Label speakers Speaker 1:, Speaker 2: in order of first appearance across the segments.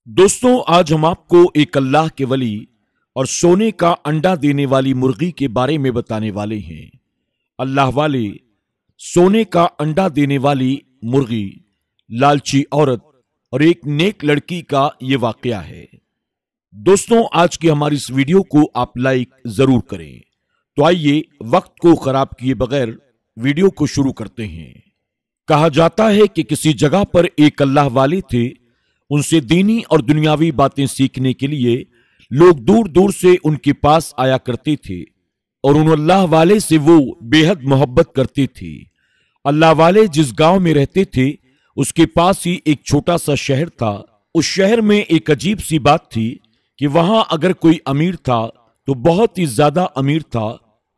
Speaker 1: दोस्तों, आज हम आपको एक अल्लाह के वली और सोने का अंडा देने वाली मुर्गी के बारे में बताने वाले हैं। अल्लाह वाले, सोने का अंडा देने वाली मुर्गी, लालची औरत और एक नेक लड़की का ये वाकया है। दोस्तों, आज की हमारी इस वीडियो को आप लाइक जरूर करें। तो आइए वक्त को खराब किए बगैर वीडियो को शुरू करते हैं। कहा जाता है कि किसी जगह पर एक अल्लाह वाले थे। उनसे दीनी और दुनियावी बातें सीखने के लिए लोग दूर दूर से उनके पास आया करते थे और उन अल्लाह वाले से वो बेहद मोहब्बत करते थे। अल्लाह वाले जिस गांव में रहते थे उसके पास ही एक छोटा सा शहर था। उस शहर में एक अजीब सी बात थी कि वहां अगर कोई अमीर था तो बहुत ही ज्यादा अमीर था,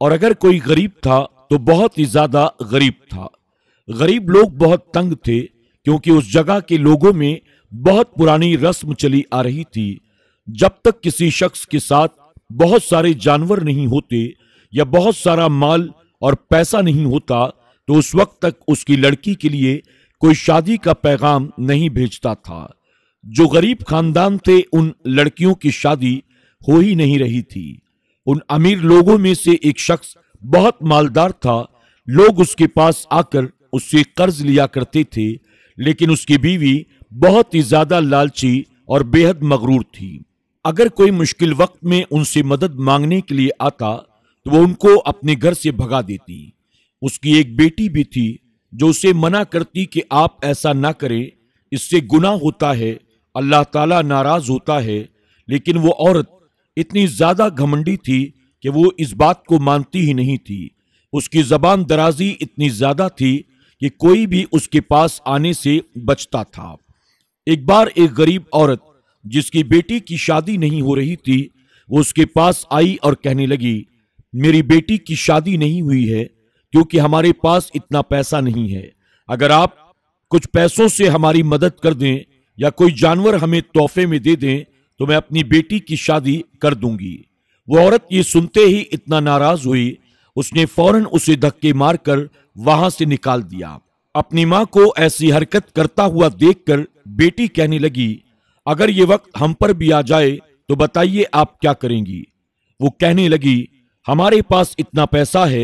Speaker 1: और अगर कोई गरीब था तो बहुत ही ज्यादा गरीब था। गरीब लोग बहुत तंग थे क्योंकि उस जगह के लोगों में बहुत पुरानी रस्म चली आ रही थी। जब तक किसी शख्स के साथ बहुत सारे जानवर नहीं होते या बहुत सारा माल और पैसा नहीं होता तो उस वक्त तक उसकी लड़की के लिए कोई शादी का पैगाम नहीं भेजता था। जो गरीब खानदान थे उन लड़कियों की शादी हो ही नहीं रही थी। उन अमीर लोगों में से एक शख्स बहुत मालदार था। लोग उसके पास आकर उससे कर्ज लिया करते थे, लेकिन उसकी बीवी बहुत ही ज्यादा लालची और बेहद मगरूर थी। अगर कोई मुश्किल वक्त में उनसे मदद मांगने के लिए आता तो वो उनको अपने घर से भगा देती। उसकी एक बेटी भी थी जो उसे मना करती कि आप ऐसा ना करें, इससे गुनाह होता है, अल्लाह ताला नाराज होता है। लेकिन वो औरत इतनी ज्यादा घमंडी थी कि वो इस बात को मानती ही नहीं थी। उसकी जबान दराजी इतनी ज्यादा थी कि कोई भी उसके पास आने से बचता था। एक बार एक गरीब औरत जिसकी बेटी की शादी नहीं हो रही थी, वो उसके पास आई और कहने लगी, मेरी बेटी की शादी नहीं हुई है क्योंकि हमारे पास इतना पैसा नहीं है। अगर आप कुछ पैसों से हमारी मदद कर दें या कोई जानवर हमें तोहफे में दे दें तो मैं अपनी बेटी की शादी कर दूंगी। वो औरत ये सुनते ही इतना नाराज हुई, उसने फौरन उसे धक्के मारकर वहां से निकाल दिया। अपनी मां को ऐसी हरकत करता हुआ देखकर बेटी कहने लगी, अगर ये वक्त हम पर भी आ जाए तो बताइए आप क्या करेंगी। वो कहने लगी, हमारे पास इतना पैसा है,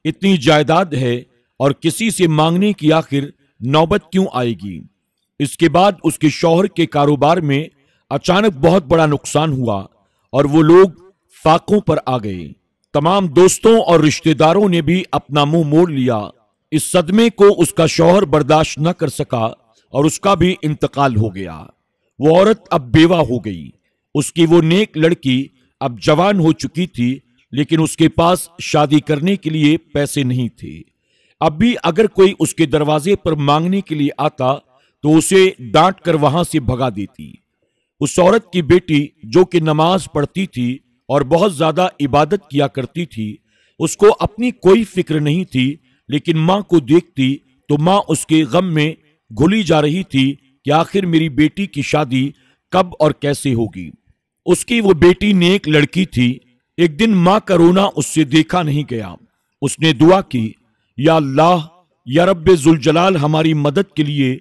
Speaker 1: इतनी जायदाद है, और किसी से मांगने की आखिर नौबत क्यों आएगी। इसके बाद उसके शौहर के कारोबार में अचानक बहुत बड़ा नुकसान हुआ और वो लोग फाकों पर आ गए। तमाम दोस्तों और रिश्तेदारों ने भी अपना मुंह मोड़ लिया। इस सदमे को उसका शौहर बर्दाश्त न कर सका और उसका भी इंतकाल हो गया। वो औरत अब बेवा हो गई। उसकी वो नेक लड़की अब जवान हो चुकी थी, लेकिन उसके पास शादी करने के लिए पैसे नहीं थे। अब भी अगर कोई उसके दरवाजे पर मांगने के लिए आता तो उसे डांट कर वहां से भगा देती। उस औरत की बेटी जो कि नमाज पढ़ती थी और बहुत ज्यादा इबादत किया करती थी, उसको अपनी कोई फिक्र नहीं थी, लेकिन मां को देखती तो मां उसके गम में घुली जा रही थी कि आखिर मेरी बेटी की शादी कब और कैसे होगी। उसकी वो बेटी नेक लड़की थी। एक दिन मां का रोना उससे देखा नहीं गया। उसने दुआ की, या अल्लाह, या रब्बे जुल जलाल, हमारी मदद के लिए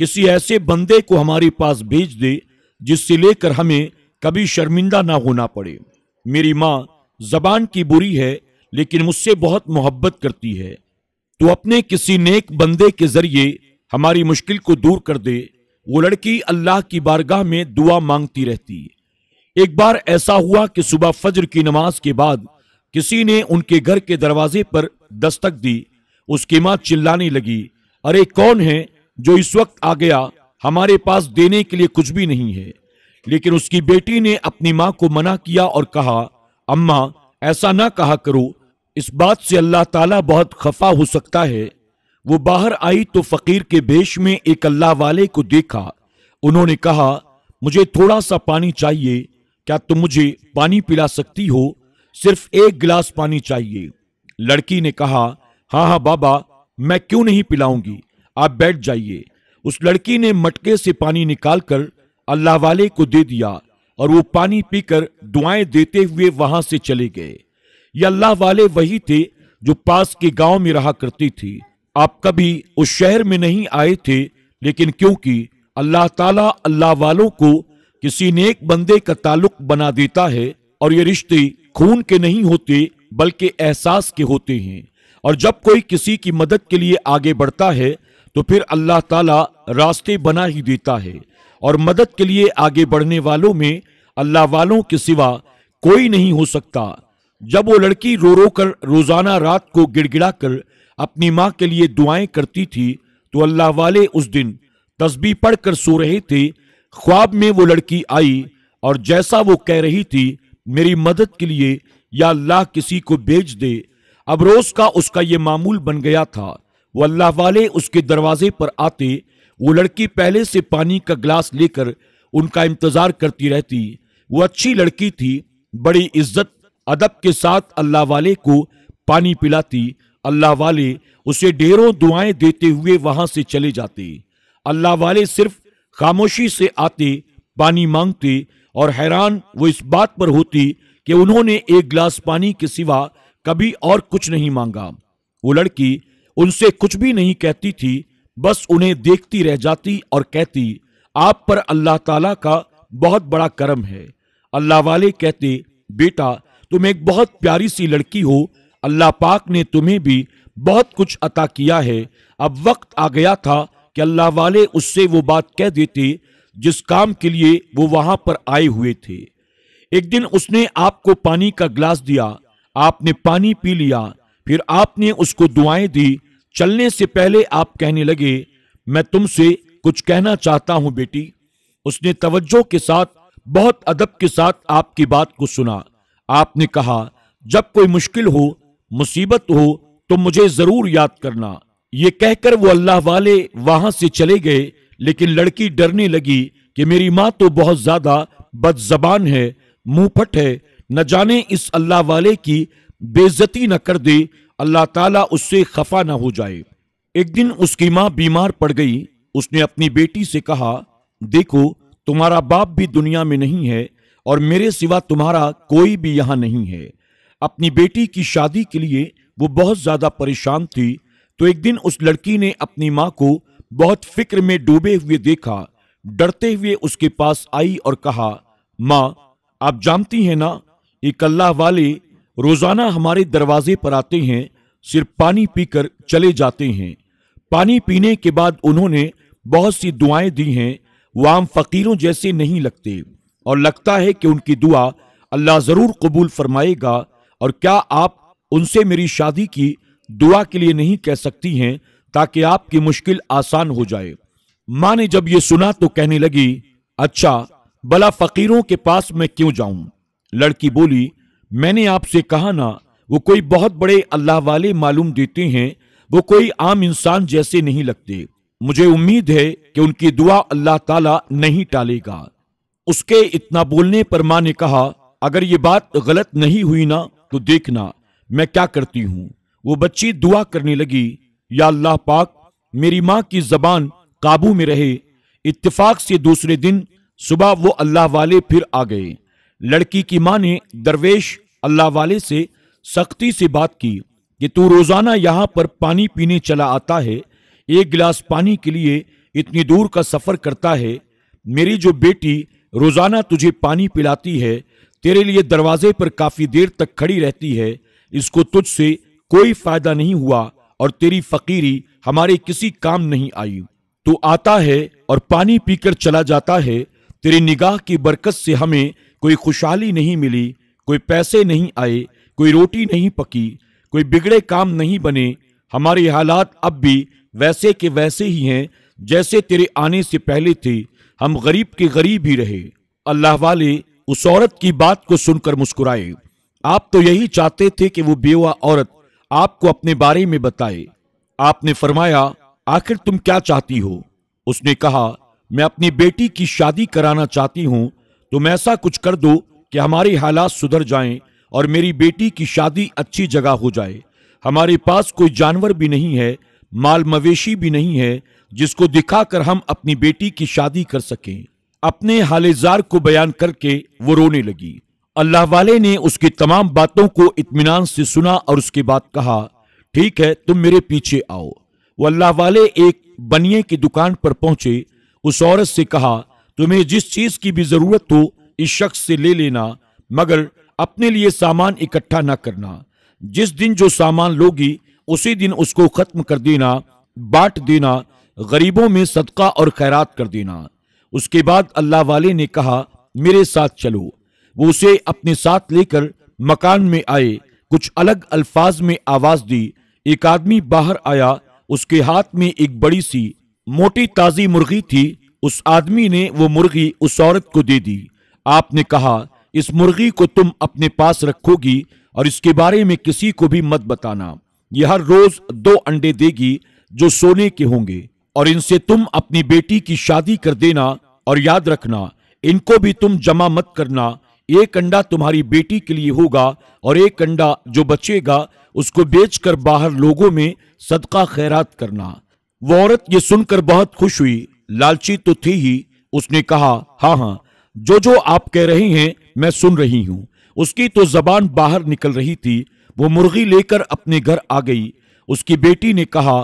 Speaker 1: किसी ऐसे बंदे को हमारे पास भेज दे जिससे लेकर हमें कभी शर्मिंदा ना होना पड़े। मेरी मां जबान की बुरी है लेकिन मुझसे बहुत मोहब्बत करती है। तो अपने किसी नेक बंदे के जरिए हमारी मुश्किल को दूर कर दे। वो लड़की अल्लाह की बारगाह में दुआ मांगती रहती। एक बार ऐसा हुआ कि सुबह फजर की नमाज के बाद किसी ने उनके घर के दरवाजे पर दस्तक दी। उसकी मां चिल्लाने लगी, अरे कौन है जो इस वक्त आ गया, हमारे पास देने के लिए कुछ भी नहीं है। लेकिन उसकी बेटी ने अपनी मां को मना किया और कहा, अम्मा ऐसा ना कहा करो, इस बात से अल्लाह ताला बहुत खफा हो सकता है। वो बाहर आई तो फकीर के भेष में एक अल्लाह वाले को देखा। उन्होंने कहा, मुझे थोड़ा सा पानी चाहिए, क्या तुम मुझे पानी पिला सकती हो? सिर्फ एक गिलास पानी चाहिए। लड़की ने कहा, हाँ हाँ बाबा, मैं क्यों नहीं पिलाऊंगी, आप बैठ जाइए। उस लड़की ने मटके से पानी निकालकर अल्लाह वाले को दे दिया और वो पानी पीकर दुआएं देते हुए वहां से चले गए। ये अल्लाह वाले वही थे जो पास के गांव में रहा करती थी। आप कभी उस शहर में नहीं आए थे, लेकिन क्योंकि अल्लाह ताला अल्लाह वालों को किसी नेक बंदे का ताल्लुक बना देता है, और ये रिश्ते खून के नहीं होते बल्कि एहसास के होते हैं। और जब कोई किसी की मदद के लिए आगे बढ़ता है तो फिर अल्लाह ताला रास्ते बना ही देता है, और मदद के लिए आगे बढ़ने वालों में अल्लाह वालों के सिवा कोई नहीं हो सकता। जब वो लड़की रो रो कर रोजाना रात को गिड़गिड़ा कर अपनी माँ के लिए दुआएं करती थी, तो अल्लाह वाले उस दिन तस्बीह पढ़कर सो रहे थे। ख्वाब में वो लड़की आई और जैसा वो कह रही थी, मेरी मदद के लिए या अल्लाह किसी को भेज दे। अब रोज का उसका ये मामूल बन गया था। वो अल्लाह वाले उसके दरवाजे पर आते, वो लड़की पहले से पानी का गिलास लेकर उनका इंतजार करती रहती। वो अच्छी लड़की थी, बड़ी इज्जत अदब के साथ अल्लाह वाले को पानी पिलाती। अल्लाह वाले उसे ढेरों दुआएं देते हुए वहां से चले जाते। अल्लाह वाले सिर्फ खामोशी से आते, पानी मांगते, और हैरान वो इस बात पर होती कि उन्होंने एक गिलास पानी के सिवा कभी और कुछ नहीं मांगा। वो लड़की उनसे कुछ भी नहीं कहती थी, बस उन्हें देखती रह जाती और कहती, आप पर अल्लाह ताला का बहुत बड़ा करम है। अल्लाह वाले कहते, बेटा तुम एक बहुत प्यारी सी लड़की हो, अल्लाह पाक ने तुम्हें भी बहुत कुछ अता किया है। अब वक्त आ गया था कि अल्लाह वाले उससे वो बात कह देते जिस काम के लिए वो वहां पर आए हुए थे। एक दिन उसने आपको पानी का गिलास दिया, आपने पानी पी लिया, फिर आपने उसको दुआएं दी। चलने से पहले आप कहने लगे, मैं तुमसे कुछ कहना चाहता हूं बेटी। उसने तवज्जो के साथ, बहुत अदब के साथ आपकी बात को सुना। आपने कहा, जब कोई मुश्किल हो, मुसीबत हो, तो मुझे जरूर याद करना। ये कहकर वो अल्लाह वाले वहां से चले गए। लेकिन लड़की डरने लगी कि मेरी माँ तो बहुत ज्यादा बदजबान है, मुंहफट है, न जाने इस अल्लाह वाले की बेइज्जती न कर दे, अल्लाह ताला उससे खफा न हो जाए। एक दिन उसकी माँ बीमार पड़ गई। उसने अपनी बेटी से कहा, देखो तुम्हारा बाप भी दुनिया में नहीं है और मेरे सिवा तुम्हारा कोई भी यहाँ नहीं है। अपनी बेटी की शादी के लिए वो बहुत ज्यादा परेशान थी। तो एक दिन उस लड़की ने अपनी माँ को बहुत फिक्र में डूबे हुए देखा। डरते हुए उसके पास आई और कहा, माँ आप जानती हैं ना, एक अल्लाह वाले रोजाना हमारे दरवाजे पर आते हैं, सिर्फ पानी पीकर चले जाते हैं। पानी पीने के बाद उन्होंने बहुत सी दुआएं दी हैं। वो आम फकीरों जैसे नहीं लगते और लगता है कि उनकी दुआ अल्लाह जरूर कबूल फरमाएगा। और क्या आप उनसे मेरी शादी की दुआ के लिए नहीं कह सकती हैं, ताकि आपकी मुश्किल आसान हो जाए। माँ ने जब ये सुना तो कहने लगी, अच्छा भला फकीरों के पास मैं क्यों जाऊं। लड़की बोली, मैंने आपसे कहा ना, वो कोई बहुत बड़े अल्लाह वाले मालूम देते हैं, वो कोई आम इंसान जैसे नहीं लगते। मुझे उम्मीद है कि उनकी दुआ अल्लाह ताला नहीं टालेगा। उसके इतना बोलने पर माँ ने कहा, अगर ये बात गलत नहीं हुई ना तो देखना मैं क्या करती हूँ। वो बच्ची दुआ करने लगी, या अल्लाह पाक मेरी माँ की जबान काबू में रहे। इत्तेफाक से दूसरे दिन सुबह वो अल्लाह वाले फिर आ गए। लड़की की माँ ने दरवेश अल्लाह वाले से सख्ती से बात की कि तू रोजाना यहाँ पर पानी पीने चला आता है, एक गिलास पानी के लिए इतनी दूर का सफर करता है। मेरी जो बेटी रोजाना तुझे पानी पिलाती है, तेरे लिए दरवाजे पर काफी देर तक खड़ी रहती है, इसको तुझसे कोई फायदा नहीं हुआ और तेरी फकीरी हमारे किसी काम नहीं आई। तू आता है और पानी पीकर चला जाता है। तेरी निगाह की बरकत से हमें कोई खुशहाली नहीं मिली, कोई पैसे नहीं आए, कोई रोटी नहीं पकी, कोई बिगड़े काम नहीं बने। हमारे हालात अब भी वैसे के वैसे ही हैं जैसे तेरे आने से पहले थे। हम गरीब के गरीब ही रहे। अल्लाह वाले उस औरत की बात को सुनकर मुस्कुराए। आप तो यही चाहते थे कि वो बेवा औरत आपको अपने बारे में बताए। आपने फरमाया, आखिर तुम क्या चाहती हो? उसने कहा, मैं अपनी बेटी की शादी कराना चाहती हूं। तुम ऐसा कुछ कर दो कि हमारे हालात सुधर जाएं और मेरी बेटी की शादी अच्छी जगह हो जाए। हमारे पास कोई जानवर भी नहीं है, माल मवेशी भी नहीं है जिसको दिखाकर हम अपनी बेटी की शादी कर सकें। अपने हालेजार को बयान करके वो रोने लगी। अल्लाह वाले ने उसकी तमाम बातों को इत्मीनान से सुना और उसके बाद कहा, ठीक है तुम मेरे पीछे आओ। वो अल्लाह वाले एक बनिए की दुकान पर पहुंचे। उस औरत से कहा, तुम्हें जिस चीज की भी जरूरत हो इस शख्स से ले लेना, मगर अपने लिए सामान इकट्ठा ना करना। जिस दिन जो सामान लोगी उसी दिन उसको खत्म कर देना, बांट देना, गरीबों में सदका और खैरात कर देना। उसके बाद अल्लाह वाले ने कहा, मेरे साथ चलो। वो उसे अपने साथ लेकर मकान में आए। कुछ अलग अल्फाज में आवाज दी। एक आदमी बाहर आया, उसके हाथ में एक बड़ी सी मोटी ताजी मुर्गी थी। उस आदमी ने वो मुर्गी उस औरत को दे दी। आपने कहा, इस मुर्गी को तुम अपने पास रखोगी और इसके बारे में किसी को भी मत बताना। यह हर रोज 2 अंडे देगी जो सोने के होंगे, और इनसे तुम अपनी बेटी की शादी कर देना। और याद रखना, इनको भी तुम जमा मत करना। एक अंडा तुम्हारी बेटी के लिए होगा और एक अंडा जो बचेगा उसको बेचकर बाहर लोगों में सदका खैरात करना। वो औरत ये सुनकर बहुत खुश हुई। लालची तो थी ही। उसने कहा, हाँ हाँ, जो आप कह रहे हैं मैं सुन रही हूं। उसकी तो जबान बाहर निकल रही थी। वो मुर्गी लेकर अपने घर आ गई। उसकी बेटी ने कहा,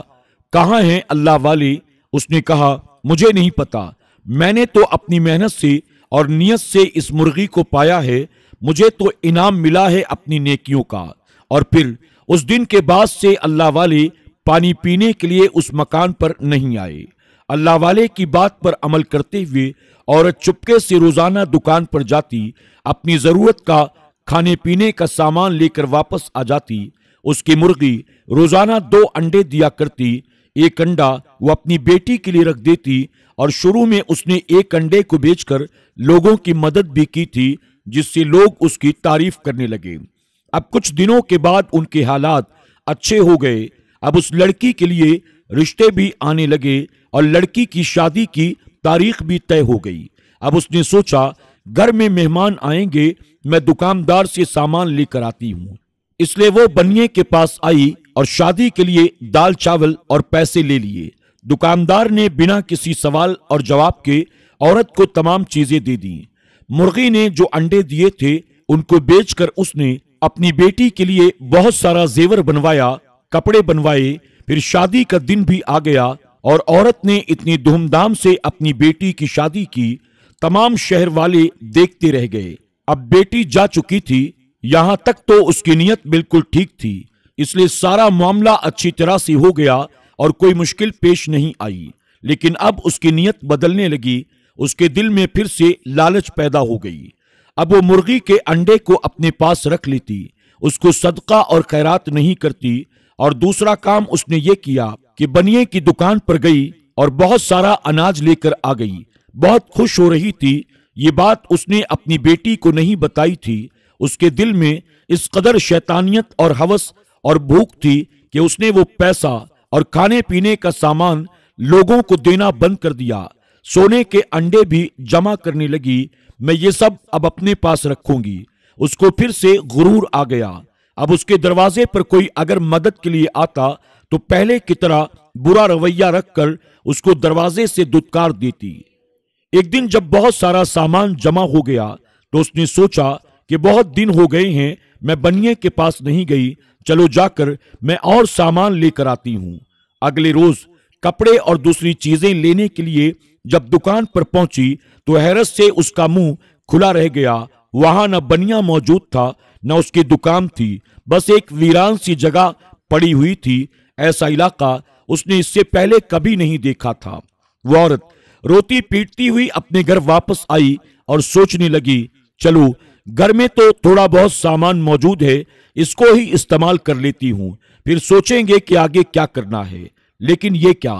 Speaker 1: कहाँ हैं अल्लाह वाले? उसने कहा, मुझे नहीं पता। मैंने तो अपनी मेहनत से और नियत से इस मुर्गी को पाया है। मुझे तो इनाम मिला है अपनी नेकियों का। और फिर उस दिन के बाद से अल्लाह वाले पानी पीने के लिए उस मकान पर नहीं आए। अल्लाह वाले की बात पर अमल करते हुए औरत चुपके से रोजाना दुकान पर जाती, अपनी जरूरत का खाने पीने का सामान लेकर वापस आ जाती। उसकी मुर्गी रोजाना 2 अंडे दिया करती। एक अंडा वो अपनी बेटी के लिए रख देती, और शुरू में उसने एक अंडे को बेचकर लोगों की मदद भी की थी, जिससे लोग उसकी तारीफ करने लगे। अब कुछ दिनों के बाद उनके हालात अच्छे हो गए। अब उस लड़की के लिए रिश्ते भी आने लगे और लड़की की शादी की तारीख भी तय हो गई। अब उसने सोचा, घर में मेहमान आएंगे, मैं दुकानदार से सामान लेकर आती हूँ। इसलिए वो बनिए के पास आई और शादी के लिए दाल चावल और पैसे ले लिए। दुकानदार ने बिना किसी सवाल और जवाब के औरत को तमाम चीजें दे दी। मुर्गी ने जो अंडे दिए थे उनको बेचकर उसने अपनी बेटी के लिए बहुत सारा जेवर बनवाया, कपड़े बनवाए। फिर शादी का दिन भी आ गया और औरत ने इतनी धूमधाम से अपनी बेटी की शादी की, तमाम शहर वाले देखते रह गए। अब बेटी जा चुकी थी। यहां तक तो उसकी नियत बिल्कुल ठीक थी, इसलिए सारा मामला अच्छी तरह से हो गया और कोई मुश्किल पेश नहीं आई। लेकिन अब उसकी नियत बदलने लगी। उसके दिल में फिर से लालच पैदा हो गई। अब वो मुर्गी के अंडे को अपने पास रख लेती, उसको सदका और खैरात नहीं करती। और दूसरा काम उसने ये किया कि बनिए की दुकान पर गई और बहुत सारा अनाज लेकर आ गई। बहुत खुश हो रही थी। ये बात उसने अपनी बेटी को नहीं बताई थी। उसके दिल में इस कदर शैतानियत और हवस और भूख थी कि उसने वो पैसा और खाने पीने का सामान लोगों को देना बंद कर दिया। सोने के अंडे भी जमा करने लगी। मैं ये सब अब अपने पास रखूंगी। उसको फिर से गुरूर आ गया। अब उसके दरवाजे पर कोई अगर मदद के लिए आता तो पहले की तरह बुरा रवैया रखकर उसको दरवाजे से दुत्कार देती। एक दिन जब बहुत सारा सामान जमा हो गया तो उसने सोचा कि बहुत दिन हो गए हैं मैं बनिए के पास नहीं गई, चलो जाकर मैं और सामान लेकर आती हूँ। अगले रोज कपड़े और दूसरी चीजें लेने के लिए जब दुकान पर पहुंची तो हैरत से उसका मुंह खुला रह गया। वहां न बनिया मौजूद था, न उसकी दुकान थी, बस एक वीरान सी जगह पड़ी हुई थी। ऐसा इलाका उसने इससे पहले कभी नहीं देखा था। वो औरत रोती पीटती हुई अपने घर वापस आई और सोचने लगी, चलो घर में तो थोड़ा बहुत सामान मौजूद है, इसको ही इस्तेमाल कर लेती हूँ, फिर सोचेंगे कि आगे क्या करना है। लेकिन ये क्या,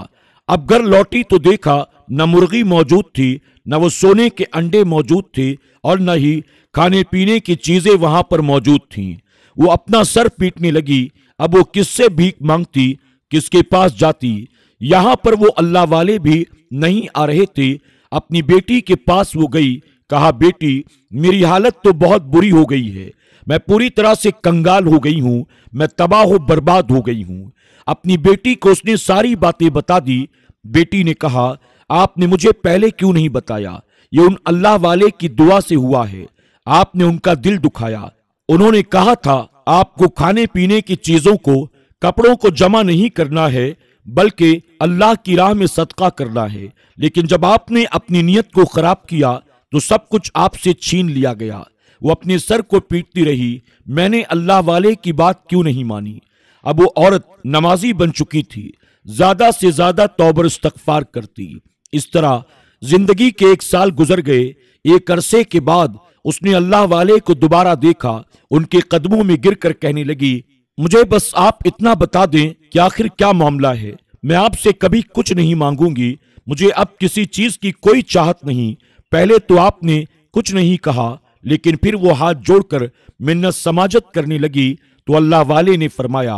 Speaker 1: अब घर लौटी तो देखा न मुर्गी मौजूद थी, न वो सोने के अंडे मौजूद थे, और न ही खाने पीने की चीजें वहां पर मौजूद थीं। वो अपना सर पीटने लगी। अब वो किससे भीख मांगती, किसके पास जाती? यहां पर वो अल्लाह वाले भी नहीं आ रहे थे। अपनी बेटी के पास वो गई, कहा, बेटी मेरी हालत तो बहुत बुरी हो गई है, मैं पूरी तरह से कंगाल हो गई हूं, मैं तबाह हो बर्बाद हो गई हूं। अपनी बेटी को उसने सारी बातें बता दी। बेटी ने कहा, आपने मुझे पहले क्यों नहीं बताया? ये उन अल्लाह वाले की दुआ से हुआ है, आपने उनका दिल दुखाया। उन्होंने कहा था आपको खाने पीने की चीजों को, कपड़ों को जमा नहीं करना है, बल्कि अल्लाह की राह में सदका करना है। लेकिन जब आपने अपनी नीयत को खराब किया तो सब कुछ आपसे छीन लिया गया। वो अपने सर को पीटती रही, मैंने अल्लाह वाले की बात क्यों नहीं मानी। अब वो औरत नमाजी बन चुकी थी, ज्यादा से ज्यादा तौबा इस्तगफार करती। इस तरह जिंदगी के 1 साल गुजर गए। एक अरसे के बाद उसने अल्लाह वाले को दोबारा देखा। उनके कदमों में गिरकर कहने लगी, मुझे बस आप इतना बता दें कि आखिर क्या मामला है। मैं आपसे कभी कुछ नहीं मांगूंगी, मुझे अब किसी चीज की कोई चाहत नहीं। पहले तो आपने कुछ नहीं कहा, लेकिन फिर वो हाथ जोड़कर मिन्नत समाजत करने लगी। तो अल्लाह वाले ने फरमाया,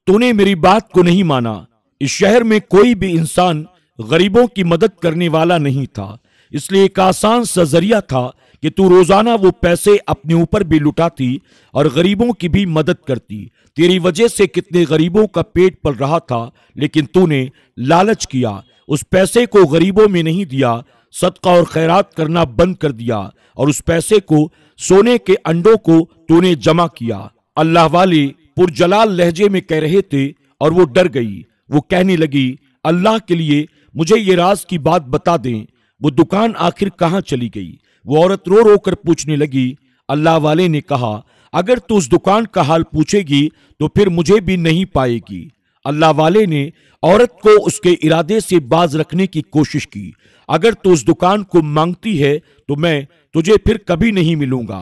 Speaker 1: तूने मेरी बात को नहीं माना। इस शहर में कोई भी इंसान गरीबों की मदद करने वाला नहीं था, इसलिए एक आसान सा जरिया था कि तू रोजाना वो पैसे अपने ऊपर भी लुटाती और गरीबों की भी मदद करती। तेरी वजह से कितने गरीबों का पेट पल रहा था, लेकिन तूने लालच किया, उस पैसे को गरीबों में नहीं दिया, सदका और खैरात करना बंद कर दिया और उस पैसे को सोने के अंडों को तूने जमा किया। अल्लाह वाले पुरजलाल लहजे में कह रहे थे और वो डर गई। वो कहने लगी, अल्लाह के लिए मुझे ये राज की बात बता दें, वो दुकान आखिर कहाँ चली गई। वो औरत रो रो कर पूछने लगी। अल्लाह वाले ने कहा, अगर तू उस दुकान का हाल पूछेगी तो फिर मुझे भी नहीं पाएगी। अल्लाह वाले ने औरत को उसके इरादे से बाज रखने की कोशिश की। अगर तू उस दुकान को मांगती है तो मैं तुझे फिर कभी नहीं मिलूंगा।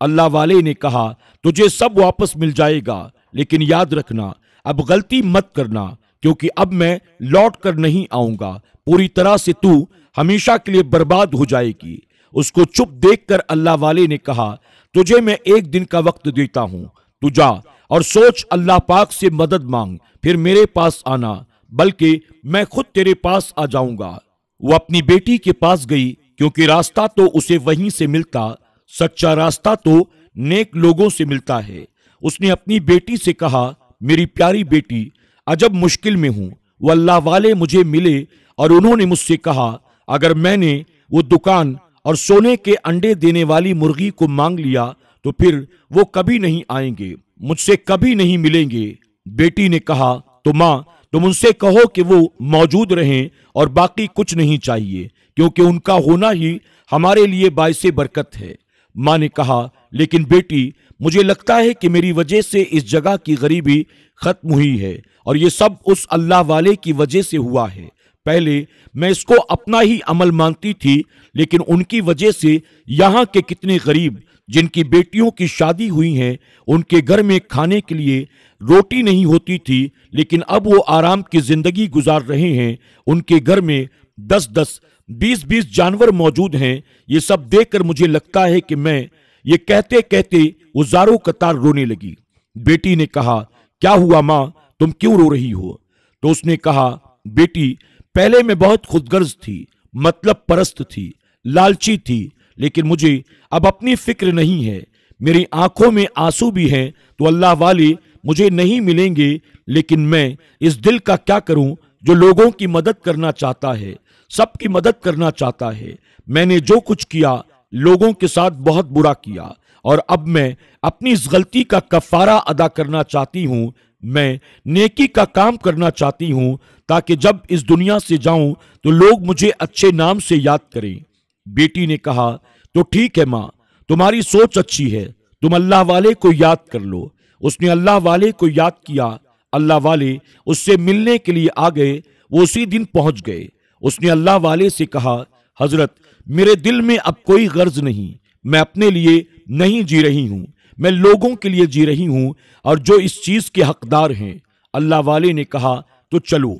Speaker 1: अल्लाह वाले ने कहा, तुझे सब वापस मिल जाएगा, लेकिन याद रखना अब गलती मत करना, क्योंकि अब मैं लौट कर नहीं आऊंगा। पूरी तरह से तू हमेशा के लिए बर्बाद हो जाएगी। उसको चुप देखकर अल्लाह वाले ने कहा, तुझे मैं 1 दिन का वक्त देता हूं, तू जा और सोच, अल्लाह पाक से मदद मांग, फिर मेरे पास आना, बल्कि मैं खुद तेरे पास आ जाऊंगा। वो अपनी बेटी के पास गई, क्योंकि रास्ता तो उसे वहीं से मिलता, सच्चा रास्ता तो नेक लोगों से मिलता है। उसने अपनी बेटी से कहा, मेरी प्यारी बेटी, अजब मुश्किल में हूं। वो अल्लाह वाले मुझे मिले और उन्होंने मुझसे कहा, अगर मैंने वो दुकान और सोने के अंडे देने वाली मुर्गी को मांग लिया तो फिर वो कभी नहीं आएंगे, मुझसे कभी नहीं मिलेंगे। बेटी ने कहा, तो माँ, तुम उनसे कहो कि वो मौजूद रहें और बाकी कुछ नहीं चाहिए, क्योंकि उनका होना ही हमारे लिए बाइसे बरकत है। माँ ने कहा, लेकिन बेटी, मुझे लगता है कि मेरी वजह से इस जगह की गरीबी खत्म हुई है और ये सब उस अल्लाह वाले की वजह से हुआ है। पहले मैं इसको अपना ही अमल मानती थी, लेकिन उनकी वजह से यहाँ के कितने गरीब जिनकी बेटियों की शादी हुई है, उनके घर में खाने के लिए रोटी नहीं होती थी, लेकिन अब वो आराम की जिंदगी गुजार रहे हैं। उनके घर में 10-10, 20-20 जानवर मौजूद हैं। ये सब देखकर मुझे लगता है कि मैं ये कहते कहते वो ज़ारो कतार रोने लगी। बेटी ने कहा, क्या हुआ माँ, तुम क्यों रो रही हो? तो उसने कहा, बेटी, पहले मैं बहुत खुदगर्ज थी, मतलब परस्त थी, लालची थी, लेकिन मुझे अब अपनी फिक्र नहीं है। मेरी आंखों में आंसू भी हैं, तो अल्लाह वाले मुझे नहीं मिलेंगे, लेकिन मैं इस दिल का क्या करूं जो लोगों की मदद करना चाहता है, सबकी मदद करना चाहता है। मैंने जो कुछ किया लोगों के साथ बहुत बुरा किया, और अब मैं अपनी इस गलती का कफारा अदा करना चाहती हूं। मैं नेकी का काम करना चाहती हूं, ताकि जब इस दुनिया से जाऊं तो लोग मुझे अच्छे नाम से याद करें। बेटी ने कहा, तो ठीक है माँ, तुम्हारी सोच अच्छी है, तुम अल्लाह वाले को याद कर लो। उसने अल्लाह वाले को याद किया। अल्लाह वाले उससे मिलने के लिए आ गए। वो उसी दिन पहुंच गए। उसने अल्लाह वाले से कहा, हजरत, मेरे दिल में अब कोई गर्ज नहीं, मैं अपने लिए नहीं जी रही हूं, मैं लोगों के लिए जी रही हूं, और जो इस चीज के हकदार हैं। अल्लाह वाले ने कहा, तो चलो।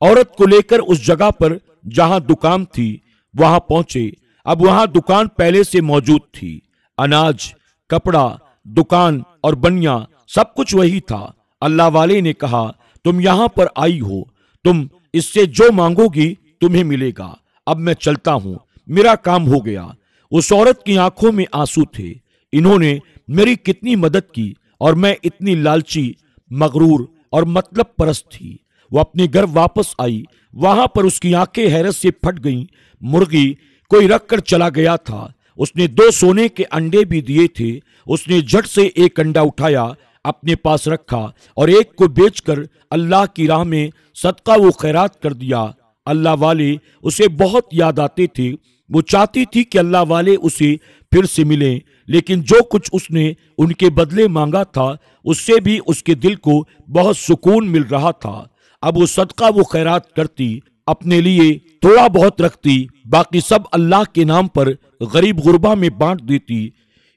Speaker 1: औरत को लेकर उस जगह पर जहां दुकान थी वहां पहुंचे। अब वहां दुकान पहले से मौजूद थी। अनाज, कपड़ा, दुकान और बनिया सब कुछ वही था। अल्लाह वाले ने कहा, तुम यहां पर आई हो, तुम इससे जो मांगोगी तुम्हें मिलेगा। अब मैं चलता हूं, मेरा काम हो गया। उस औरत की आंखों में आंसू थे। इन्होंने मेरी कितनी मदद की और मैं इतनी लालची, मगरूर और मतलब परस्त थी। वो अपने घर वापस आई। वहां पर उसकी आंखें हैरत से फट गईं। मुर्गी कोई रख कर चला गया था। उसने 2 सोने के अंडे भी दिए थे। उसने झट से एक अंडा उठाया, अपने पास रखा और एक को बेचकर अल्लाह की राह में सदका व खैरात कर दिया। अल्लाह वाले उसे बहुत याद आते थे। वो चाहती थी कि अल्लाह वाले उसे फिर से मिलें, लेकिन जो कुछ उसने उनके बदले मांगा था उससे भी उसके दिल को बहुत सुकून मिल रहा था। अब वो सदका व खैरात करती, अपने लिए थोड़ा बहुत रखती, बाकी सब अल्लाह के नाम पर गरीब गुरबा में बांट देती।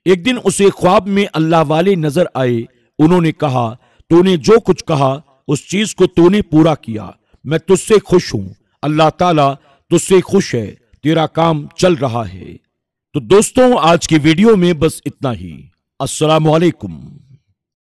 Speaker 1: एक दिन उसे ख्वाब में अल्लाह वाले नजर आए। उन्होंने कहा, तूने जो कुछ कहा उस चीज को तूने पूरा किया, मैं तुझसे खुश हूं। अल्लाह ताला तुझसे खुश है, तेरा काम चल रहा है। तो दोस्तों, आज की वीडियो में बस इतना ही। अस्सलामु अलैकुम।